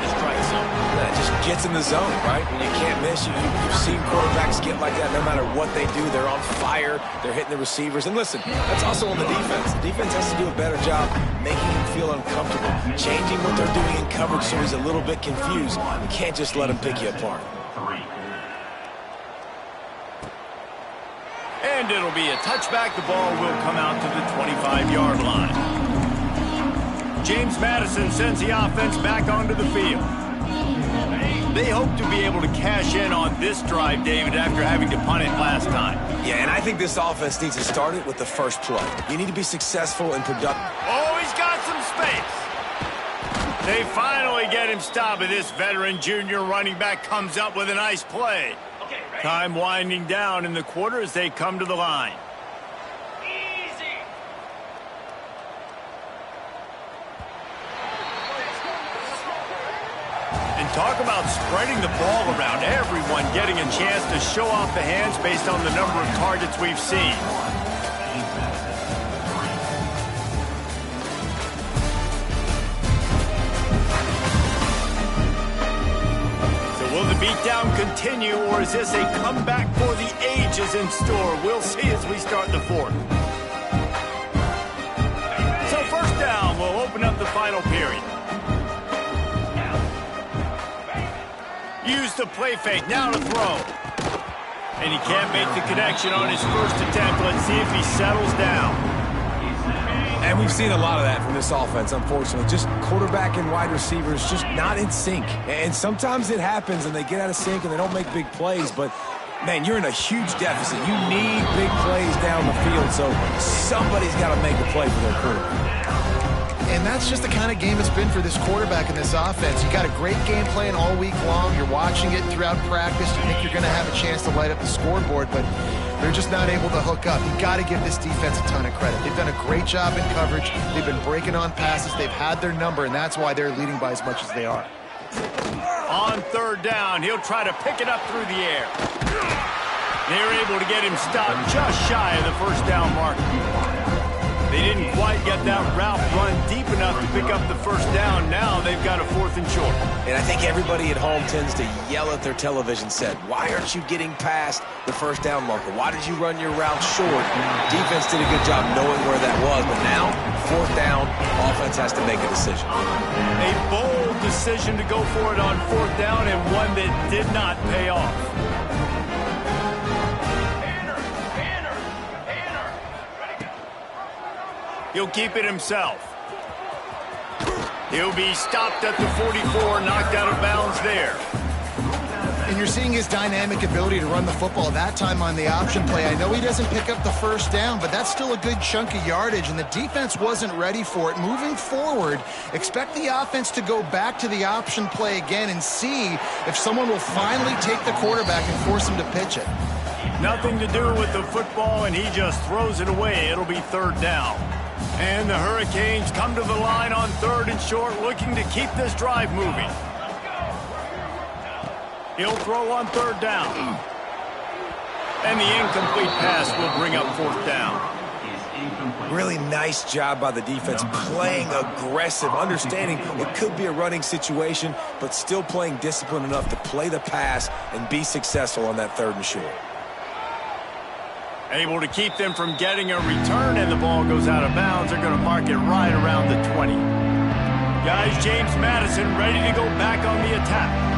the strike zone. Yeah, it just gets in the zone, right? When you can't miss, you've seen quarterbacks get like that no matter what they do. They're on fire. They're hitting the receivers. And listen, that's also on the defense. The defense has to do a better job making him feel uncomfortable, changing what they're doing in coverage so he's a little bit confused. You can't just let him pick you apart. And it'll be a touchback. The ball will come out to the 25-yard line. James Madison sends the offense back onto the field. They hope to be able to cash in on this drive, David, after having to punt it last time. Yeah, and I think this offense needs to start it with the first play. You need to be successful and productive. Oh, he's got some space. They finally get him stopped, and this veteran junior running back comes up with a nice play. Time winding down in the quarter as they come to the line. Easy. And talk about spreading the ball around. Everyone getting a chance to show off the hands based on the number of targets we've seen. Will the beatdown continue, or is this a comeback for the ages in store? We'll see as we start the fourth. So first down, we'll open up the final period. Use the play fake, now to throw. And he can't make the connection on his first attempt. Let's see if he settles down. And we've seen a lot of that from this offense, unfortunately. Just quarterback and wide receivers just not in sync. And sometimes it happens and they get out of sync and they don't make big plays. But, man, you're in a huge deficit. You need big plays down the field. So somebody's got to make a play for their quarterback. And that's just the kind of game it's been for this quarterback in this offense. You got a great game plan all week long. You're watching it throughout practice. You think you're going to have a chance to light up the scoreboard, but they're just not able to hook up. You've got to give this defense a ton of credit. They've done a great job in coverage. They've been breaking on passes. They've had their number, and that's why they're leading by as much as they are. On third down, he'll try to pick it up through the air. They're able to get him stopped just shy of the first down mark. They didn't quite get that route run deep enough to pick up the first down. Now they've got a 4th and short. And I think everybody at home tends to yell at their television set, why aren't you getting past the first down marker? Why did you run your route short? Defense did a good job knowing where that was, but now, 4th down, offense has to make a decision. A bold decision to go for it on 4th down, and one that did not pay off. He'll keep it himself. He'll be stopped at the 44, knocked out of bounds there. And you're seeing his dynamic ability to run the football, that time on the option play. I know he doesn't pick up the first down, but that's still a good chunk of yardage, and the defense wasn't ready for it. Moving forward, expect the offense to go back to the option play again and see if someone will finally take the quarterback and force him to pitch it. Nothing to do with the football, and he just throws it away. It'll be 3rd down. And the Hurricanes come to the line on 3rd and short, looking to keep this drive moving. He'll throw on 3rd down. And the incomplete pass will bring up 4th down. Really nice job by the defense, playing aggressive, understanding it could be a running situation, but still playing disciplined enough to play the pass and be successful on that 3rd and short. Able to keep them from getting a return, and the ball goes out of bounds. They're going to mark it right around the 20. Guys, James Madison ready to go back on the attack.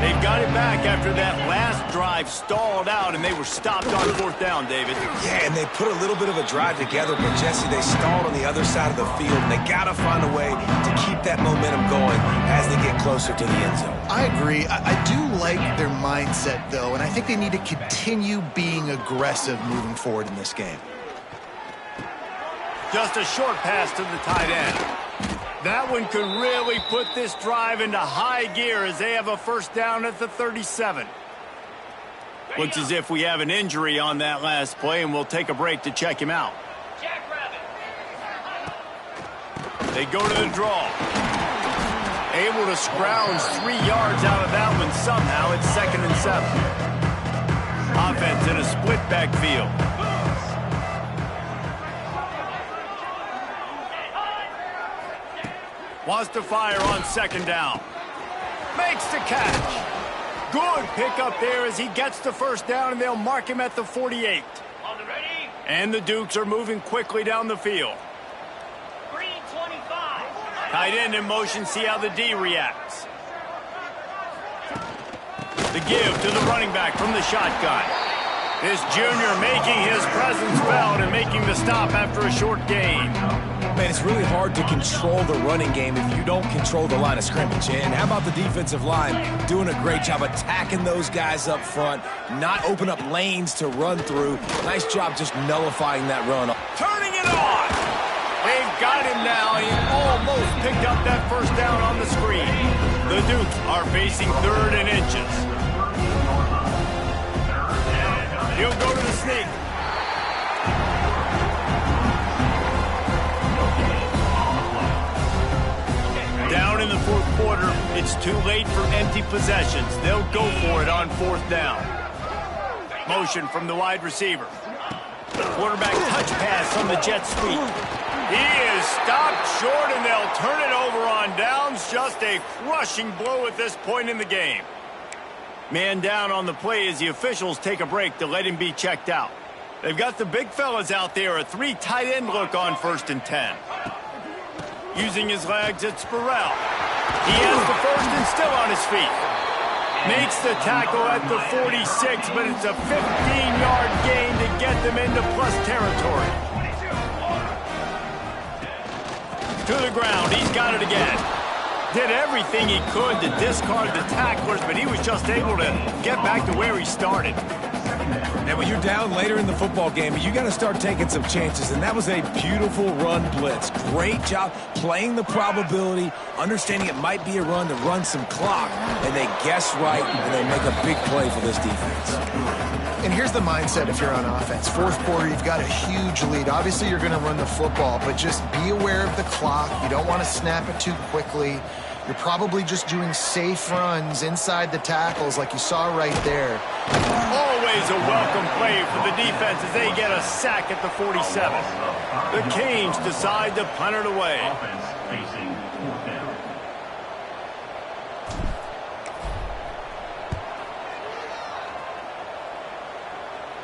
They've got it back after that last drive stalled out, and they were stopped on 4th down, David. Yeah, and they put a little bit of a drive together, but, Jesse, they stalled on the other side of the field, and they got to find a way to keep that momentum going as they get closer to the end zone. I agree. I do like their mindset, though, and I think they need to continue being aggressive moving forward in this game. Just a short pass to the tight end. That one could really put this drive into high gear as they have a first down at the 37. Looks as if we have an injury on that last play, and we'll take a break to check him out. They go to the draw. Able to scrounge 3 yards out of that one somehow. It's 2nd and 7. Offense in a split backfield. Wants to fire on 2nd down. Makes the catch. Good pickup there as he gets the first down, and they'll mark him at the 48. And the Dukes are moving quickly down the field. Tight end in motion, see how the D reacts. The give to the running back from the shotgun. This junior making his presence felt and making the stop after a short gain. Man, it's really hard to control the running game if you don't control the line of scrimmage. And how about the defensive line doing a great job attacking those guys up front, not open up lanes to run through. Nice job just nullifying that run. Turning it on. They've got him now. He almost picked up that first down on the screen. The Dukes are facing 3rd and inches. He'll go to the sneak. Down in the 4th quarter, it's too late for empty possessions. They'll go for it on 4th down. Motion from the wide receiver. Quarterback touch pass on the jet sweep. He is stopped short, and they'll turn it over on downs. Just a crushing blow at this point in the game. Man down on the play as the officials take a break to let him be checked out. They've got the big fellas out there, a 3 tight end look on 1st and 10. Using his legs, it's Burrell. He has the first and still on his feet. Makes the tackle at the 46, but it's a 15-yard gain to get them into plus territory. To the ground, he's got it again. Did everything he could to discard the tacklers, but he was just able to get back to where he started. And when you're down later in the football game, you got to start taking some chances, and that was a beautiful run blitz. Great job playing the probability, understanding it might be a run to run some clock, and they guess right, and they make a big play for this defense. And here's the mindset if you're on offense. 4th quarter, you've got a huge lead. Obviously, you're going to run the football, but just be aware of the clock. You don't want to snap it too quickly. You're probably just doing safe runs inside the tackles like you saw right there. Always a welcome play for the defense as they get a sack at the 47. The Canes decide to punt it away.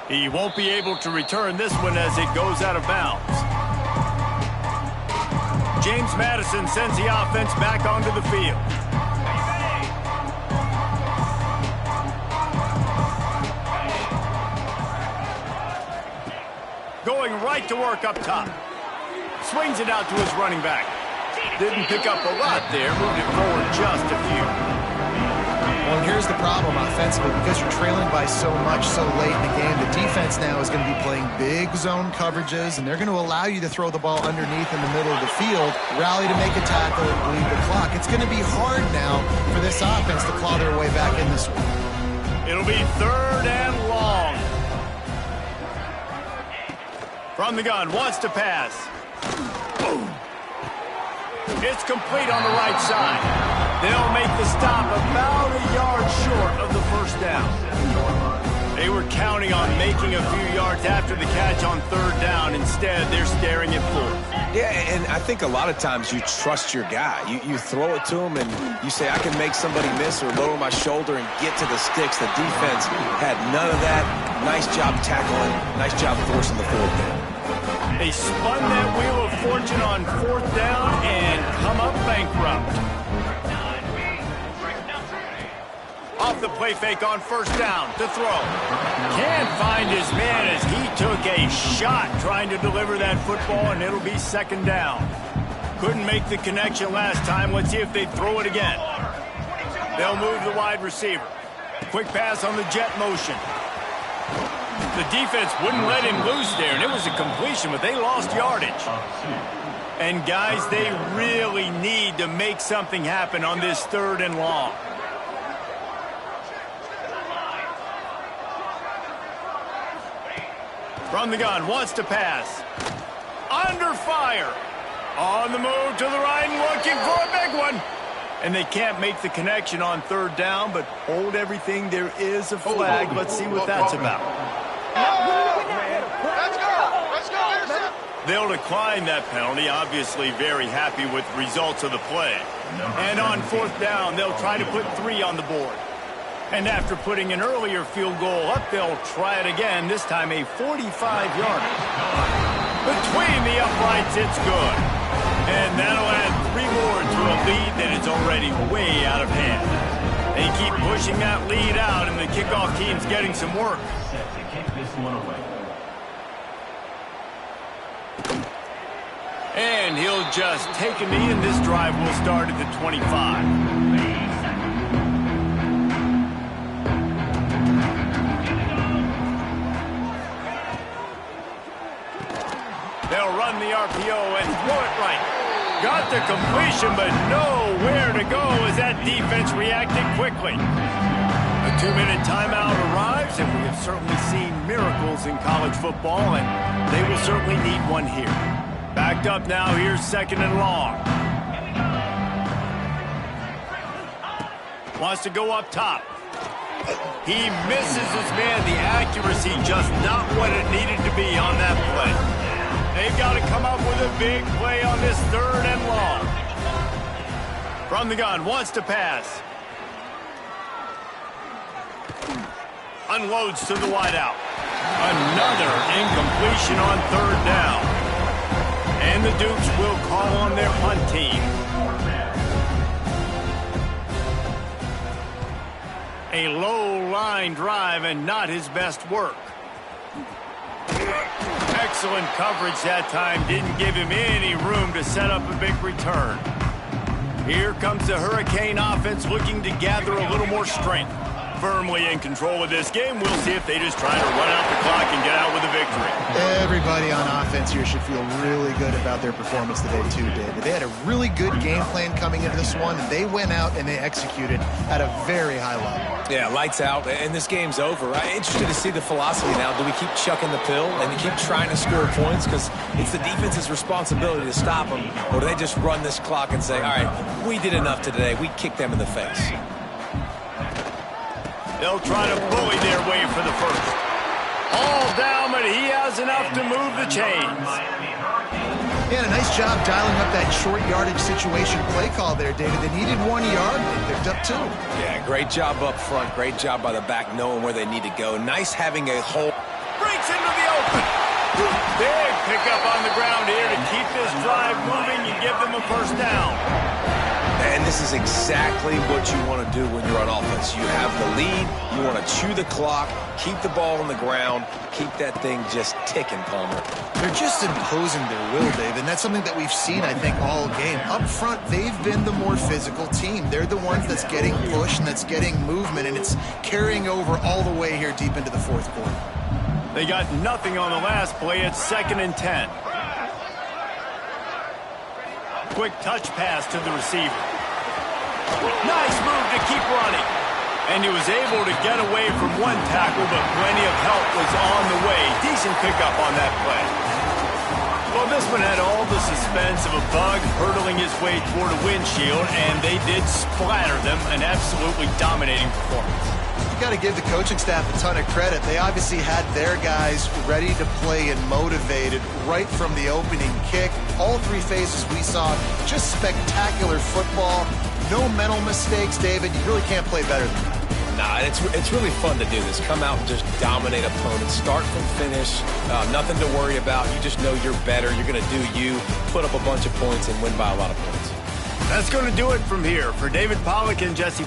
He won't be able to return this one as it goes out of bounds. James Madison sends the offense back onto the field. Going right to work up top. Swings it out to his running back. Didn't pick up a lot there. Moved it forward just a few. Well, here's the problem offensively. Because you're trailing by so much so late in the game, the defense now is going to be playing big zone coverages, and they're going to allow you to throw the ball underneath in the middle of the field, rally to make a tackle, and bleed the clock. It's going to be hard now for this offense to claw their way back in this one. It'll be 3rd and long. From the gun, wants to pass. It's complete on the right side. They'll make the stop about a yard short of the first down. They were counting on making a few yards after the catch on 3rd down. Instead, they're staring at 4th. Yeah, and I think a lot of times you trust your guy. You throw it to him, and you say, I can make somebody miss or lower my shoulder and get to the sticks. The defense had none of that. Nice job tackling. Nice job forcing the 4th down. They spun that wheel of fortune on 4th down and come up bankrupt. Off the play fake on 1st down to throw. Can't find his man as he took a shot trying to deliver that football, and it'll be 2nd down. Couldn't make the connection last time. Let's see if they throw it again. They'll move the wide receiver. Quick pass on the jet motion. The defense wouldn't let him loose there, and it was a completion, but they lost yardage. And, guys, they really need to make something happen on this 3rd and long. From the gun, wants to pass. Under fire. On the move to the right and looking for a big one. And they can't make the connection on 3rd down, but hold everything. There is a flag. Let's see what that's about. Let's go. They'll decline that penalty, obviously very happy with the results of the play. And on 4th down, they'll try to put 3 on the board. And after putting an earlier field goal up, they'll try it again, this time a 45-yarder. Between the uprights, it's good. And that'll add 3 more to a lead that is already way out of hand. They keep pushing that lead out, and the kickoff team's getting some work. Set to kick this one away. And he'll just take a knee, and this drive will start at the 25. They'll run the RPO and throw it right. Got the completion, but nowhere to go as that defense reacted quickly. A 2-minute timeout arrives, and we have certainly seen miracles in college football, and they will certainly need one here. Backed up now, here's 2nd and long. Wants to go up top. He misses his man. The accuracy just not what it needed to be on that play. They've got to come up with a big play on this 3rd and long. From the gun, wants to pass. Unloads to the wideout. Another incompletion on 3rd down. And the Dukes will call on their punt team. A low-line drive and not his best work. Excellent coverage that time. Didn't give him any room to set up a big return. Here comes the Hurricane offense looking to gather a little more strength. Firmly in control of this game. We'll see if they just try to run out the clock and get out with a victory. Everybody on offense here should feel really good about their performance today too, David. They had a really good game plan coming into this one. They went out and they executed at a very high level. Yeah, lights out, and this game's over. I'm interested to see the philosophy now. Do we keep chucking the pill and keep trying to score points because it's the defense's responsibility to stop them, or do they just run this clock and say, all right, we did enough today. We kicked them in the face. They'll try to bully their way for the first. All down, but he has enough to move the chains. Yeah, a nice job dialing up that short yardage situation play call there, David. They needed 1 yard. They picked up 2. Yeah, great job up front. Great job by the back knowing where they need to go. Nice having a hole. Breaks into the open. Big pickup on the ground here to keep this drive moving and give them a first down. And this is exactly what you want to do when you're on offense. You have the lead. You want to chew the clock, keep the ball on the ground, keep that thing just ticking, Palmer. They're just imposing their will, Dave, and that's something that we've seen, I think, all game. Up front, they've been the more physical team. They're the ones that's getting pushed and that's getting movement, and it's carrying over all the way here deep into the 4th quarter. They got nothing on the last play. It's 2nd and 10. Quick touch pass to the receiver. Nice move to keep running. And he was able to get away from one tackle, but plenty of help was on the way. Decent pickup on that play. Well, this one had all the suspense of a bug hurtling his way toward a windshield, and they did splatter them. An absolutely dominating performance. You got to give the coaching staff a ton of credit. They obviously had their guys ready to play and motivated right from the opening kick. All 3 phases we saw, just spectacular football. No mental mistakes, David. You really can't play better than that. Nah, it's really fun to do this. Come out and just dominate opponents. Start from finish. Nothing to worry about. You just know you're better. You're going to do you, put up a bunch of points, and win by a lot of points. That's going to do it from here. For David Pollack and Jesse